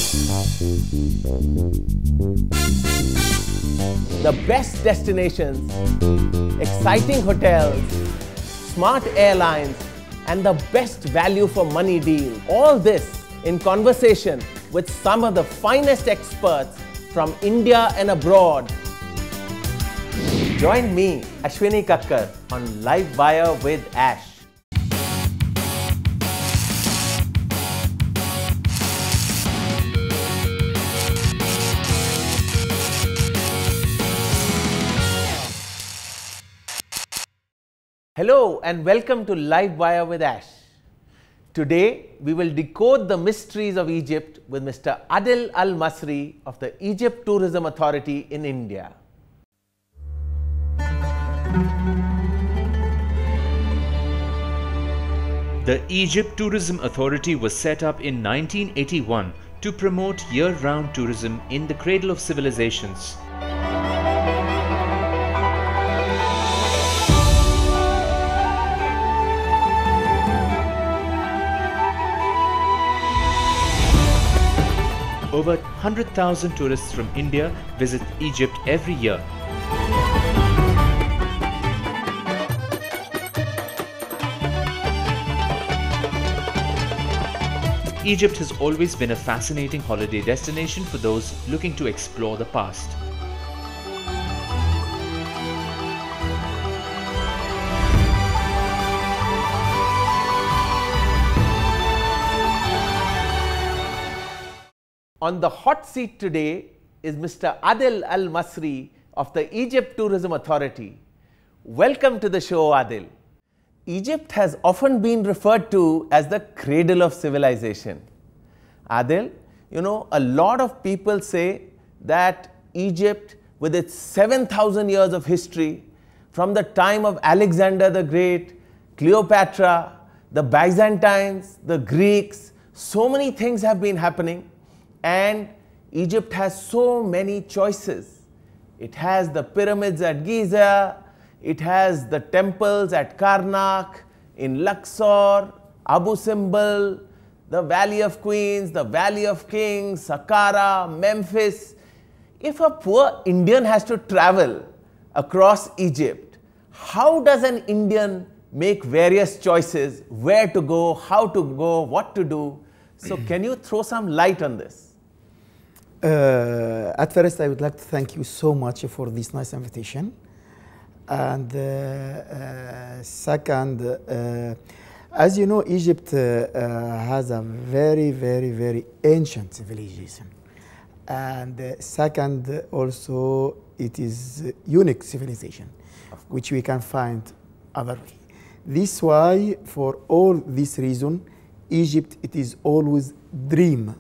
The best destinations, exciting hotels, smart airlines, and the best value for money deal. All this in conversation with some of the finest experts from India and abroad. Join me, Ashwini Kakkar, on Livewire with Ash. Hello and welcome to Livewire with Ash. Today we will decode the mysteries of Egypt with Mr. Adel El Masry of the Egypt Tourism Authority in India. The Egypt Tourism Authority was set up in 1981 to promote year-round tourism in the cradle of civilizations. Over 100,000 tourists from India visit Egypt every year. Egypt has always been a fascinating holiday destination for those looking to explore the past. On the hot seat today is Mr. Adel El Masry of the Egypt Tourism Authority. Welcome to the show, Adel. Egypt has often been referred to as the cradle of civilization. Adel, you know, a lot of people say that Egypt, with its 7,000 years of history, from the time of Alexander the Great, Cleopatra, the Byzantines, the Greeks, so many things have been happening. And Egypt has so many choices. It has the pyramids at Giza, it has the temples at Karnak, in Luxor, Abu Simbel, the Valley of Queens, the Valley of Kings, Saqqara, Memphis. If a poor Indian has to travel across Egypt, how does an Indian make various choices, where to go, how to go, what to do? So can you throw some light on this? At first, I would like to thank you so much for this nice invitation. And second, as you know, Egypt has a very ancient civilization. And second, also, it is unique civilization, which we can find other way. This why, for all this reason, Egypt, it is always dream.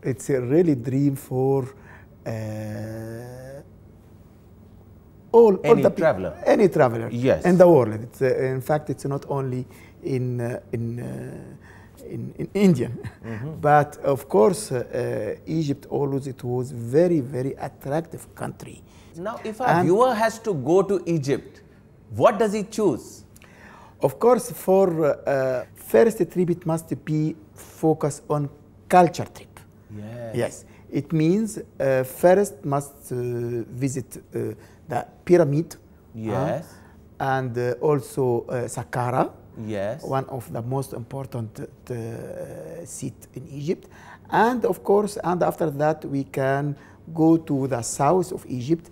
It's a really dream for any traveler. Any traveler, yes, in the world. It's, in fact, it's not only in Indian, but of course, Egypt always it was very attractive country. Now, if a viewer has to go to Egypt, what does he choose? Of course, for first trip, it must be focused on culture trip. Yes, it means first must visit the pyramid. Yes. And also Saqqara. Yes. One of the most important seat in Egypt. And of course, and after that we can go to the south of Egypt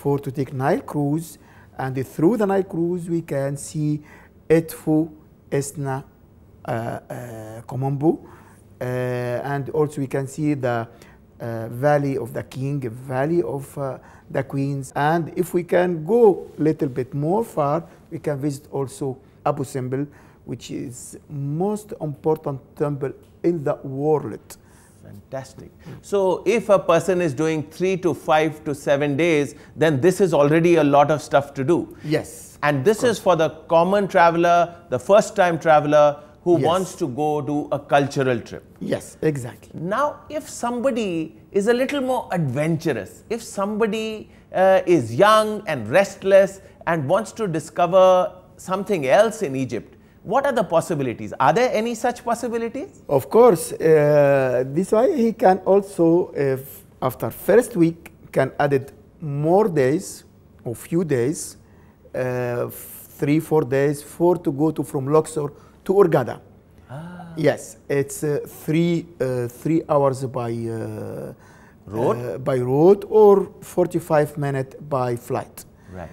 to take Nile cruise. And through the Nile cruise we can see Edfu, Esna, Komombo. And also we can see the Valley of the King, Valley of the Queens. And if we can go a little bit more far, we can visit also Abu Simbel, which is most important temple in the world. Fantastic. So if a person is doing 3 to 5 to 7 days, then this is already a lot of stuff to do. Yes. And this is for the common traveler, the first time traveler, who wants to go do a cultural trip. Yes, exactly. Now, if somebody is a little more adventurous, if somebody is young and restless and wants to discover something else in Egypt, What are the possibilities? Are there any such possibilities? Of course, this way he can also, if after first week, can add more days or few days, 3-4 days, to go to from Luxor to Hurghada. Yes, it's 3 hours by road or 45 minutes by flight. Right.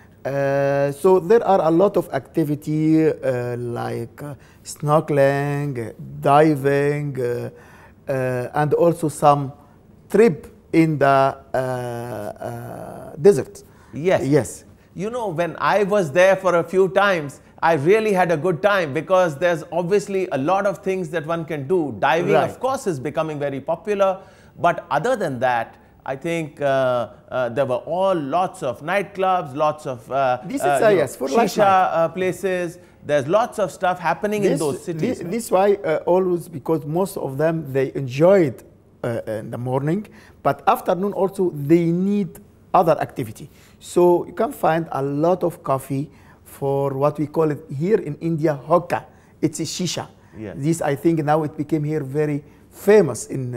So there are a lot of activity like snorkeling, diving, and also some trip in the desert. Yes. Yes. You know, when I was there for a few times, I really had a good time because there's obviously a lot of things that one can do. Diving, Right. of course, is becoming very popular. But other than that, I think there were all lots of nightclubs, lots of yes, for shisha places. There's lots of stuff happening in those cities. This why always, because most of them, they enjoyed in the morning, but afternoon also they need other activity. So you can find a lot of coffee for what we call it here in India, hookah. It's a shisha. Yes. This, I think now it became here very famous in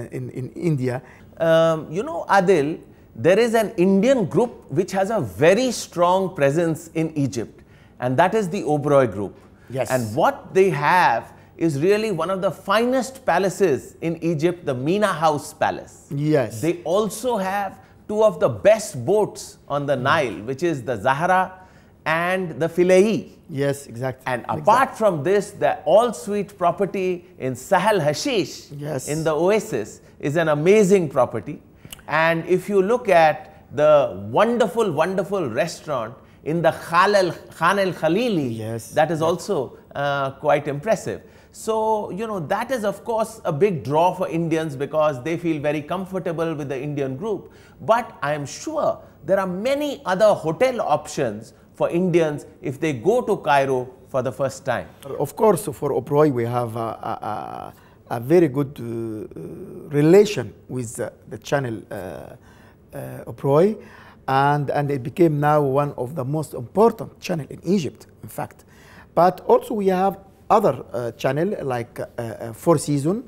India. You know, Adel, there is an Indian group which has a very strong presence in Egypt, and that is the Oberoi group. Yes. And what they have is really one of the finest palaces in Egypt, the Mina House Palace. Yes. They also have two of the best boats on the Nile, which is the Zahra and the Philae. Yes, exactly. And apart from this, the all-suite property in Sahel Hashish, Yes. in the Oasis, is an amazing property. And if you look at the wonderful, wonderful restaurant in the Khan el Khalili, Yes. that is also quite impressive. So, you know, that is of course a big draw for Indians because they feel very comfortable with the Indian group. But I am sure there are many other hotel options for Indians if they go to Cairo for the first time. Of course, for Oberoi, we have a very good relation with the channel Oberoi, and it became now one of the most important channel in Egypt, in fact. But also we have other channel like Four Seasons,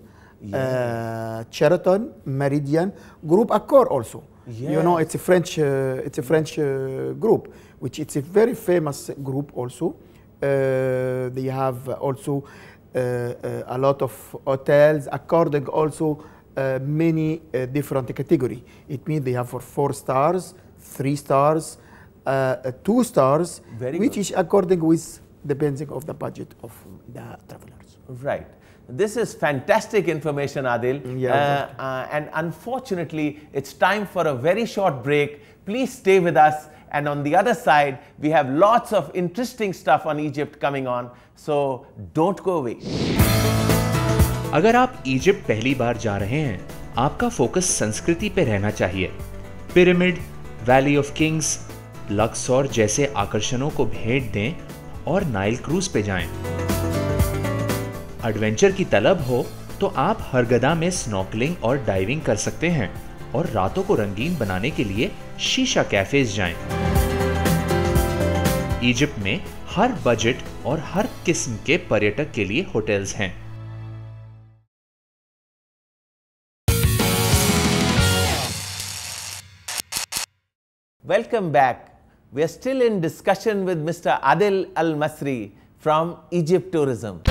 Sheraton, Meridian, Group Accor also. Yeah. You know, it's a French group, which it's a very famous group also. They have also a lot of hotels according also many different category. It means they have for 4 stars, 3 stars, 2 stars, Very which good. is according with depending of the budget of the travelers. Right. This is fantastic information, Adil. Yeah, and unfortunately, it's time for a very short break. Please stay with us. And on the other side, we have lots of interesting stuff on Egypt coming on. So don't go away. अगर आप Egypt पहली बार जा रहे हैं, आपका focus संस्कृति पे रहना चाहिए। पिरामिड, वैली ऑफ किंग्स, लक्सोर जैसे आकर्षणों को भेंट दें और नाइल क्रूज पे जाएं। एडवेंचर की तलब हो तो आप हरगदा में स्नॉर्कलिंग और डाइविंग कर सकते हैं और रातों को रंगीन बनाने के लिए शीशा कैफेज जाएं। इजिप्ट में हर बजट और हर किस्म के पर्यटक के लिए होटल्स हैं। Welcome back. We are still in discussion with Mr. Adel El Masry from Egypt Tourism.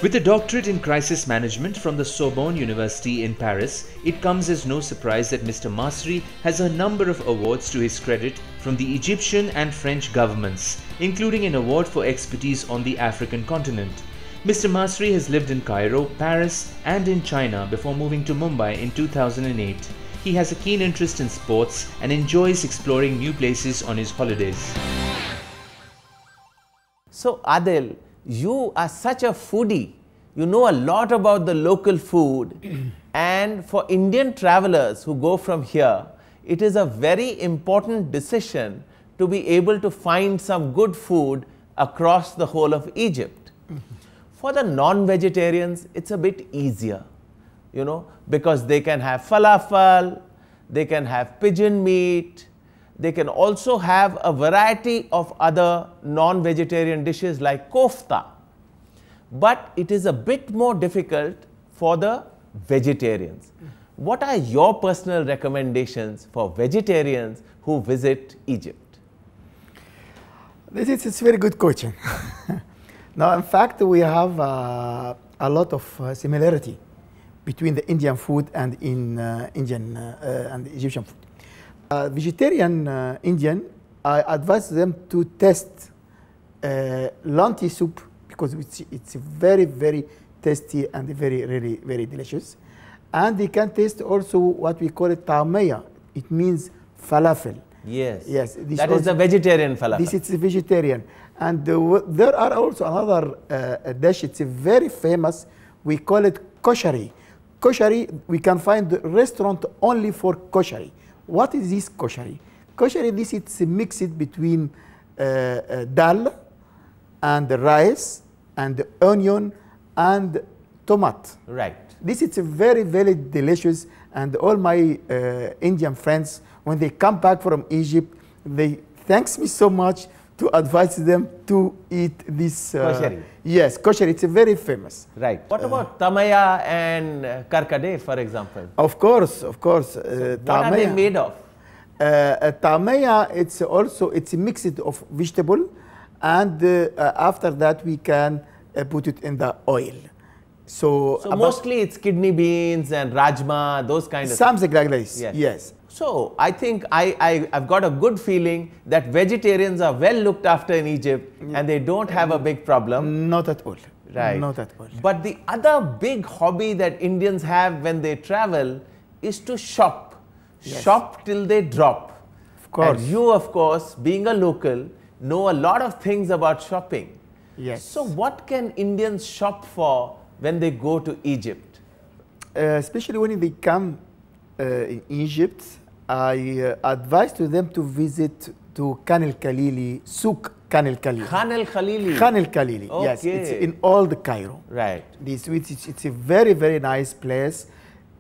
With a doctorate in crisis management from the Sorbonne University in Paris, it comes as no surprise that Mr. Masry has a number of awards to his credit from the Egyptian and French governments, including an award for expertise on the African continent. Mr. Masry has lived in Cairo, Paris, and in China before moving to Mumbai in 2008. He has a keen interest in sports and enjoys exploring new places on his holidays. So Adel, you are such a foodie. You know a lot about the local food. And for Indian travelers who go from here, it is a very important decision to be able to find some good food across the whole of Egypt. For the non-vegetarians, it's a bit easier, you know, because they can have falafel, they can have pigeon meat, they can also have a variety of other non-vegetarian dishes like kofta. but it is a bit more difficult for the vegetarians. What are your personal recommendations for vegetarians who visit Egypt? This is a very good question. Now, in fact, we have a lot of similarity between the Indian food and Indian and Egyptian food. Vegetarian Indian, I advise them to test lentil soup because it's very, very tasty and very, very delicious. And they can taste also what we call it tameya. It means falafel. Yes. Yes. That is the vegetarian falafel. This is vegetarian. And there are also another dish. It's very famous. We call it koshari. Koshari, we can find a restaurant only for koshari. What is this koshari? Koshari, this is mixed between dal and rice and onion and tomato. Right. This is very, very delicious, and all my Indian friends, when they come back from Egypt, they thanks me so much to advise them to eat this. Koshari. Yes, koshari, it's very famous. Right. What about tamaya and karkade, for example? Of course, of course. So what are they made of? Tamaya, it's a mix of vegetable, and after that we can put it in the oil. So mostly it's kidney beans and rajma, those kind of something like this. Yes. Yes. So I think I've got a good feeling that vegetarians are well looked after in Egypt and they don't have a big problem. Not at all. Right. Not at all. But the other big hobby that Indians have when they travel is to shop. Yes. Shop till they drop. Of course. And you, of course, being a local, know a lot of things about shopping. Yes. So what can Indians shop for when they go to Egypt? Especially when they come in Egypt, I advise to them to visit to Khan el-Khalili, Souk Khan el-Khalili. Khan el-Khalili? Khan el-Khalili, okay. Yes. It's in old Cairo. Right. It's a very, very nice place,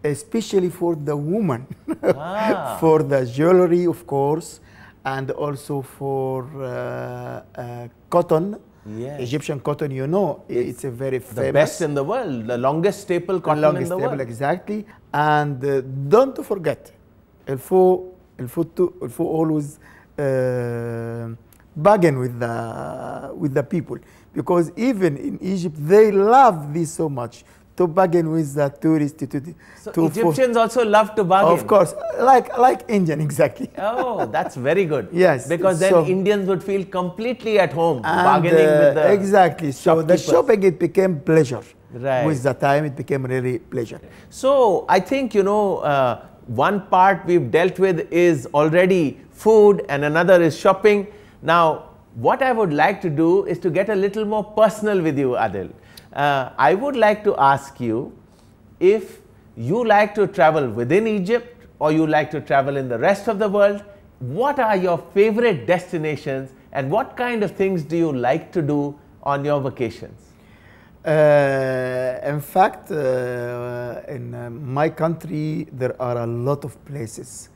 especially for the woman. For the jewelry, of course, and also for cotton. Yes. Egyptian cotton, you know, it's a very famous. The best in the world, the longest staple cotton in the world. Exactly. And don't forget, il faut always bargain with the people, because even in Egypt they love this so much, to bargain with the tourists. So Egyptians also love to bargain? Of course, like Indian, exactly. Oh, that's very good. Yes. Because then Indians would feel completely at home, bargaining with the exactly. So the shopping, it became pleasure. Right. With the time, it became really pleasure. So I think, you know, one part we've dealt with is already food and another is shopping. Now, what I would like to do is to get a little more personal with you, Adel. I would like to ask you if you like to travel within Egypt or you like to travel in the rest of the world. What are your favorite destinations and what kind of things do you like to do on your vacations? In fact, in my country, there are a lot of places.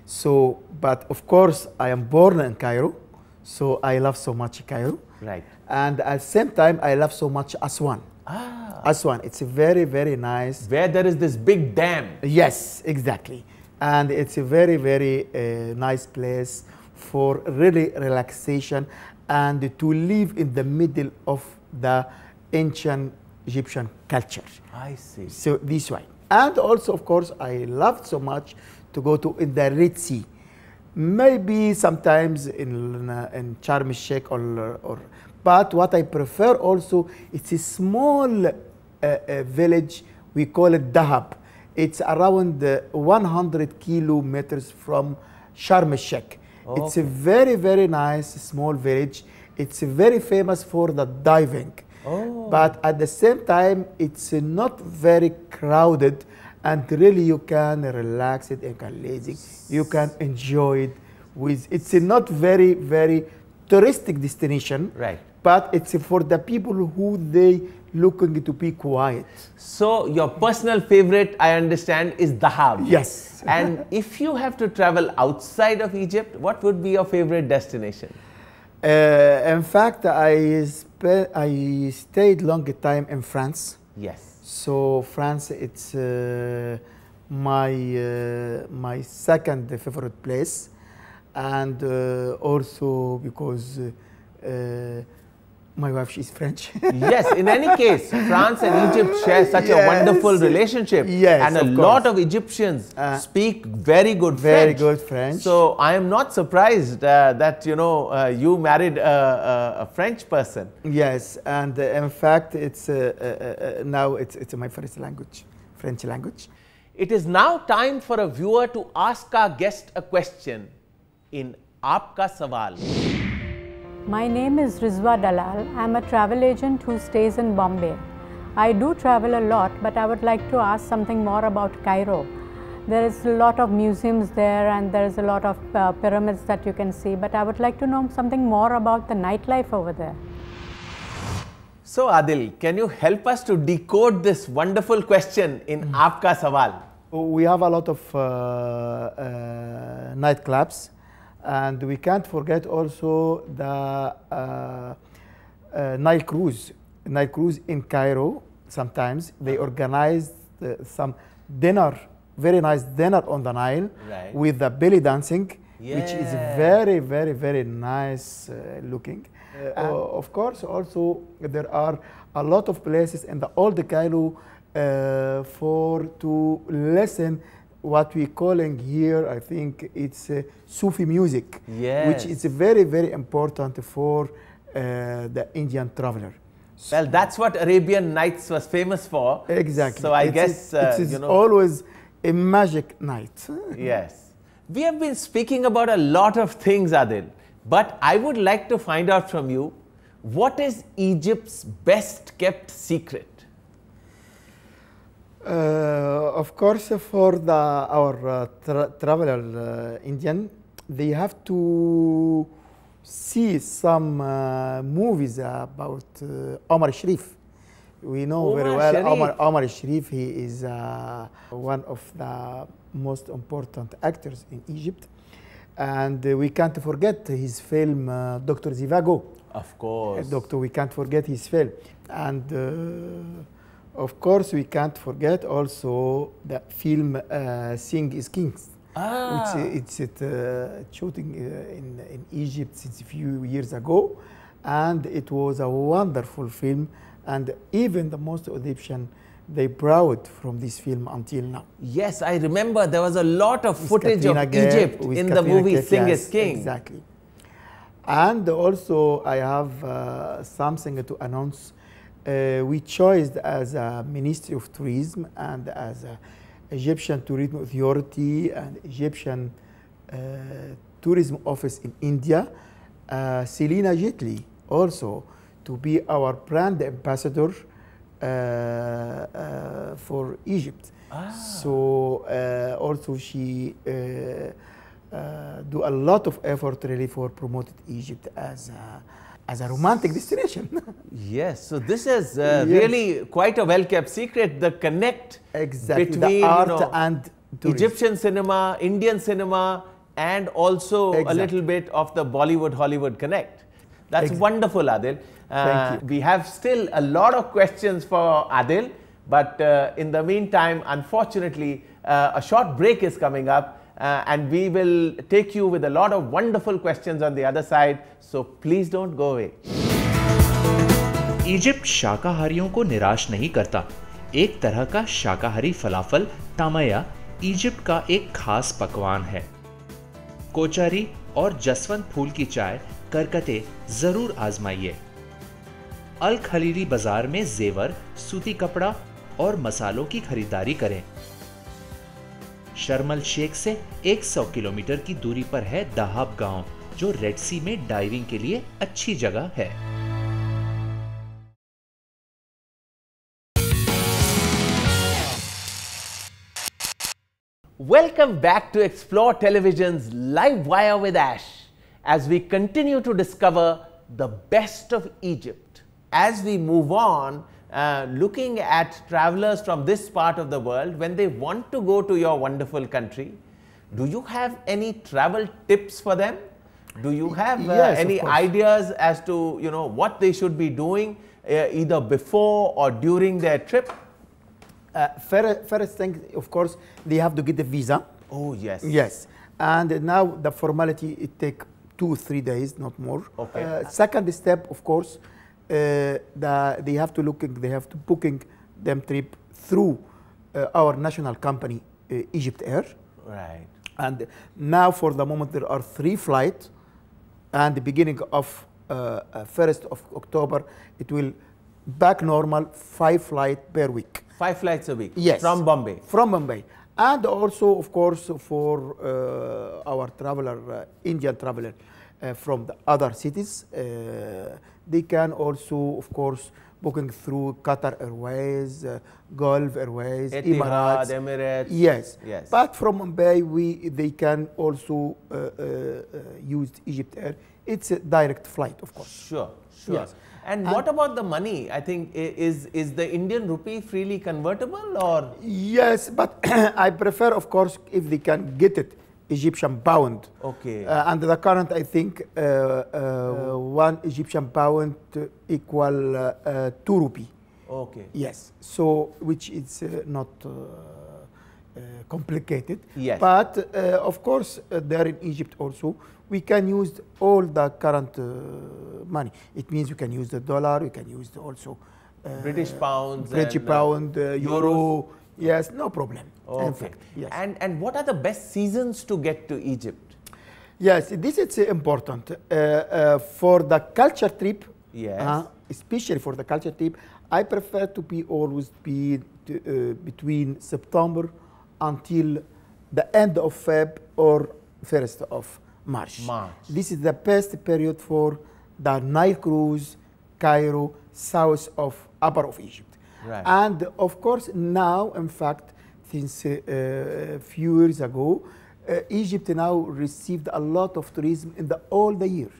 So, but of course, I am born in Cairo, so I love so much Cairo. Right. And at the same time, I love so much Aswan. Ah. Aswan, it's a very, very nice. Where there is this big dam. Yes, exactly. And it's a very, very nice place for really relaxation and to live in the middle of the ancient Egyptian culture. I see. So this way. And also, of course, I loved so much to go to in the Red Sea. Maybe sometimes in Sharm el-Sheikh but what I prefer also, it's a small village, we call it Dahab. It's around 100 kilometers from Sharm el-Sheikh. Okay. It's a very, very nice small village. It's very famous for the diving. Oh. But at the same time, it's not very crowded, and really you can relax it and can lazy. You can enjoy it. It's not very, very touristic destination. Right. But it's for the people who they looking to be quiet. So your personal favorite, I understand, is Dahab. Yes. And if you have to travel outside of Egypt, what would be your favorite destination? In fact, I stayed long time in France. Yes. So France, it's my second favorite place, and also because my wife, she's French. Yes, in any case, France and Egypt share such a wonderful relationship. Yes, and a lot of Egyptians speak very good French. Very good French. So I am not surprised that you married a French person. Yes, and in fact, it's now it's my first language, French language. It is now time for a viewer to ask our guest a question in Aapka Sawal. My name is Rizwa Dalal. I am a travel agent who stays in Bombay. I do travel a lot, but I would like to ask something more about Cairo. There is a lot of museums there and there is a lot of pyramids that you can see, but I would like to know something more about the nightlife over there. So Adil, can you help us to decode this wonderful question in Aapka Sawal? We have a lot of nightclubs. And we can't forget also the Nile cruise. Nile cruise in Cairo. Sometimes they organize some dinner, very nice dinner on the Nile, right, with the belly dancing, which is very, very, very nice looking. Of course, also there are a lot of places in the old Cairo to listen. What we calling here, I think it's Sufi music, which is very, very important for the Indian traveler. Well, that's what Arabian Nights was famous for. Exactly. So I guess it's always a magic night. Yes. We have been speaking about a lot of things, Adil, but I would like to find out from you, what is Egypt's best kept secret? Of course, for our traveler Indian, they have to see some movies about Omar Sharif. We know very well Omar Sharif. He is one of the most important actors in Egypt, and we can't forget his film Dr. Zhivago. Of course. We can't forget his film, and. Of course, we can't forget also the film Sing is Kings, which it's shooting in Egypt since a few years ago, and it was a wonderful film, and even the most Egyptian, they proud from this film until now. Yes, I remember there was a lot of footage of Egypt in the movie Sing is King. Exactly. And also I have something to announce. We chose as a Ministry of Tourism and as a Egyptian Tourism Authority and Egyptian Tourism Office in India, Selina Jetli also to be our brand ambassador for Egypt. So also she do a lot of effort really for promoting Egypt as a romantic destination. Yes, so this is really quite a well-kept secret, the connect between the art and tourism. Egyptian cinema, Indian cinema, and also a little bit of the Bollywood-Hollywood connect. That's wonderful, Adil. Thank you. We have still a lot of questions for Adil, but in the meantime, unfortunately, a short break is coming up. And we will take you with a lot of wonderful questions on the other side, so please don't go away. Egypt शाकाहारियों को निराश नहीं करता। एक तरह का शाकाहारी फलाफल Tamia Egypt का एक खास पकवान है। कोचारी और जसवंत फूल की चाय करकते जरूर आजमाइए। अल खलीली बाजार में जेवर, सूती कपड़ा और मसालों की खरीदारी करें। शर्मल शेख से 100 किलोमीटर की दूरी पर है दहाब गांव, जो रेड सी में डाइविंग के लिए अच्छी जगह है। Welcome back to Explore Television's Livewire with Ash, as we continue to discover the best of Egypt. As we move on, looking at travelers from this part of the world, when they want to go to your wonderful country, do you have any travel tips for them? Do you have Yes, any of course. ideas as to, you know, what they should be doing either before or during their trip? First thing, of course, they have to get the visa. Oh, yes. Yes, and now the formality, it take 2-3 days, not more. Okay. Second step, of course, they have to booking them trip through our national company, Egypt Air. Right. And now for the moment there are 3 flights, and the beginning of 1st of October it will back normal 5 flights per week. 5 flights a week? Yes. From Bombay? From Bombay. And also, of course, for our traveler, Indian traveler from the other cities, they can also, of course, booking through Qatar Airways, Gulf Airways, Etihad, Emirates. Yes. Yes. But from Mumbai, they can also use Egypt Air. It's a direct flight, of course. Sure, sure. Yes. And what about the money? I think, is the Indian rupee freely convertible or? Yes, but I prefer, of course, if they can get it, Egyptian pound. Okay. And the current, I think, 1 Egyptian pound equal 2 rupee. Okay. Yes. So, which is not complicated. Yes. But of course, there in Egypt also, we can use all the current money. It means you can use the dollar, you can use also British pounds, British and, pound, euros. Euro. Yes, no problem. Okay. In fact, yes. And what are the best seasons to get to Egypt? Yes, this is important for the culture trip. Yes. Especially for the culture trip, I prefer to be always between September until the end of Feb or 1st of March. This is the best period for the Nile cruise, Cairo, south of upper of Egypt. Right. And of course now, in fact, since a few years ago, Egypt now received a lot of tourism in all the year,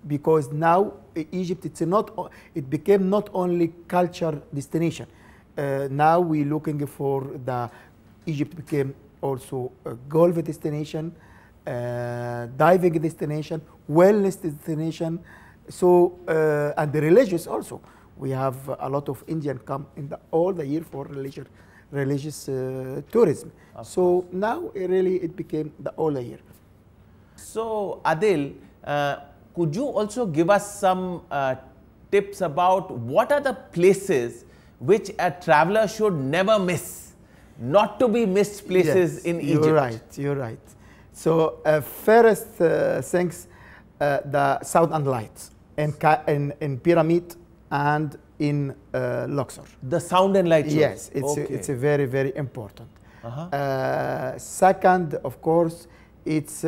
because now Egypt it became not only culture destination. Now we're looking for Egypt became also a golf destination, diving destination, wellness destination. So and the religious also. We have a lot of Indian come in all the year for religious tourism. So now it became all the year. So Adel, could you also give us some tips about what are the places which a traveler should never miss, not to be missed places in Egypt? You're right, you're right. So first things, the Southern Lights in Pyramid and in Luxor. The sound and light shows? Yes, it's a very, very important. Second, of course, it's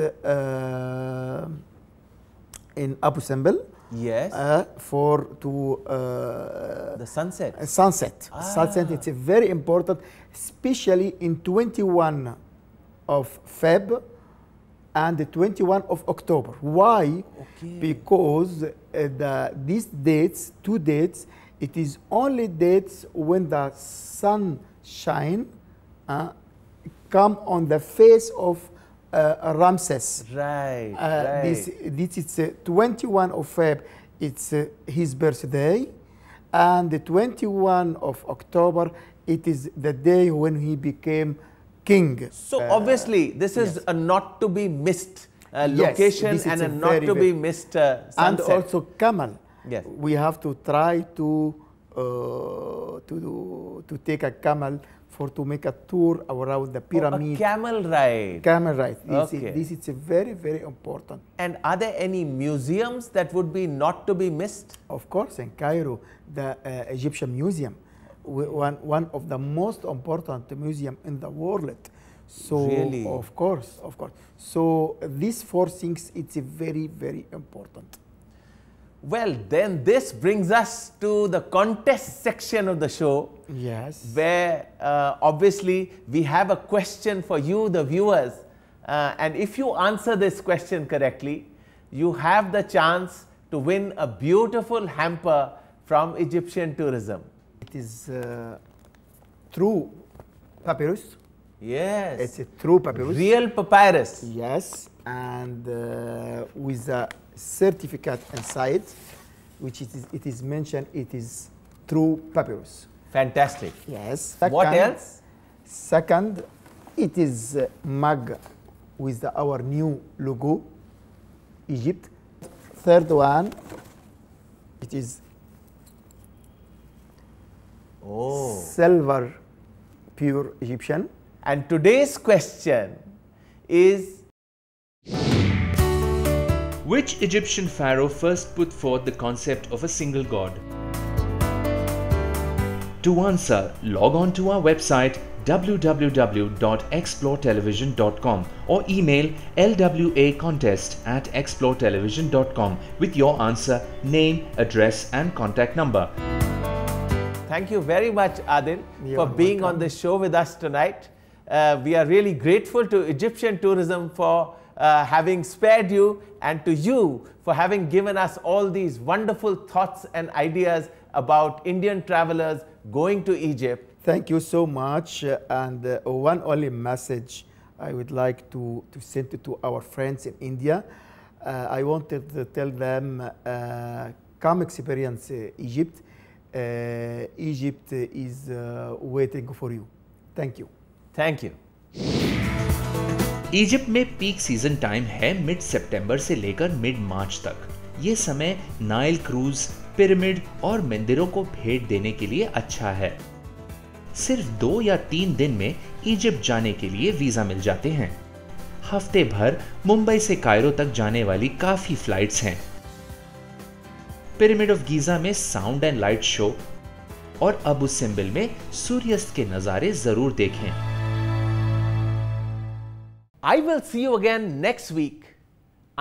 in Abu Simbel. Yes. The sunset. Sunset. Sunset, it's very important, especially in 21 of Feb and the 21 of October. Why? Okay. Because these dates, 2 dates, it is only dates when the sun shine come on the face of Ramses. Right, This is 21 of Feb, it's his birthday, and the 21 of October, it is the day when he became king. So obviously, this is a not to be missed location, and a not to be missed sunset. And also camel. Yes. We have to try to take a camel to make a tour around the pyramid. A camel ride. Camel ride. This is very, very important. And are there any museums that would be not to be missed? Of course, in Cairo, the Egyptian Museum, one of the most important museum in the world. So really? Of course. So these 4 things, it's very, very important. Well, then this brings us to the contest section of the show. Yes. Where obviously we have a question for you, the viewers. And if you answer this question correctly, you have the chance to win a beautiful hamper from Egyptian Tourism. It is true papyrus. Yes. It's a true papyrus. Real papyrus. Yes, and with a certificate inside, which it is mentioned it is true papyrus. Fantastic. Yes. What else? Second, it is mug with our new logo, Egypt. Third one, it is silver pure Egyptian. And today's question is, which Egyptian pharaoh first put forth the concept of a single god? To answer, log on to our website www.exploretelevision.com or email lwacontest@exploretelevision.com with your answer, name, address and contact number. thank you very much, Adel, You're for being welcome. on the show with us tonight. We are really grateful to Egyptian tourism for having spared you, and to you for having given us all these wonderful thoughts and ideas about Indian travelers going to Egypt. Thank you so much. And one only message I would like to send to our friends in India. I wanted to tell them, come experience Egypt. Egypt is waiting for you. Thank you. Thank you. Egypt में peak season time है mid सितंबर से लेकर mid मार्च तक। ये समय Nile cruise, pyramid और मंदिरों को भेंट देने के लिए अच्छा है। सिर्फ 2 या 3 दिन में इजिप्ट जाने के लिए वीजा मिल जाते हैं। हफ्ते भर मुंबई से कायरो तक जाने वाली काफी फ्लाइट्स हैं। पिरामिड ऑफ गीजा में साउंड एंड लाइट शो और अबू सिम्बल में सूर्यास्त के नजारे जरूर देखें। I will see you again next week.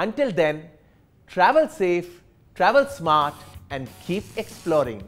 Until then, travel safe, travel smart, and keep exploring.